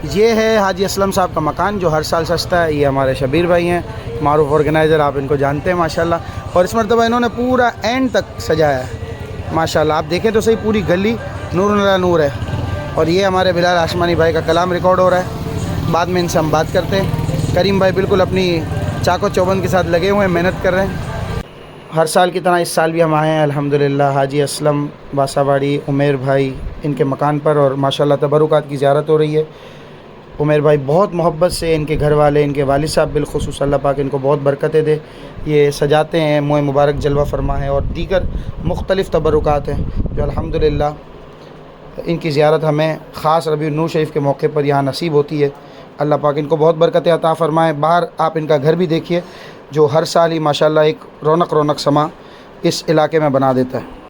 ये है हाजी असलम साहब का मकान जो हर साल सजता है। ये हमारे शबीर भाई हैं, मारूफ ऑर्गेनाइज़र, आप इनको जानते हैं माशाल्लाह। और इस मरतबा इन्होंने पूरा एंड तक सजाया है माशाल्लाह। आप देखें तो सही, पूरी गली नूर नला नूर है। और ये हमारे बिलाल आसमानी भाई का कलाम रिकॉर्ड हो रहा है, बाद में इनसे हम बात करते हैं। करीम भाई बिल्कुल अपनी चाको चौबंद के साथ लगे हुए हैं, मेहनत कर रहे हैं। हर साल की तरह इस साल भी हम आए हैं अल्हम्दुलिल्लाह हाजी असलम बासाबाड़ी उमेर भाई इनके मकान पर, और माशाल्लाह तबरुकात की ज़ियारत हो रही है। उमेर भाई बहुत मोहब्बत से, इनके घर वाले, इनके वालिद साहब बिलखुसूस, अल्लाह पाक इनको बहुत बरकतें दे, ये सजाते हैं, मोए मुबारक जलवा फरमा है, और दीगर मुख्तलिफ़ तबरुकात हैं जो अल्हम्दुलिल्लाह इनकी ज़ियारत हमें ख़ास रबी नूर शरीफ के मौके पर यहाँ नसीब होती है। अल्लाह पाक इनको बहुत बरकतें अता फ़रमाए। बाहर आप इनका घर भी देखिए जो हर साल ही माशाल्लाह एक रौनक समा इस इलाके में बना देता है।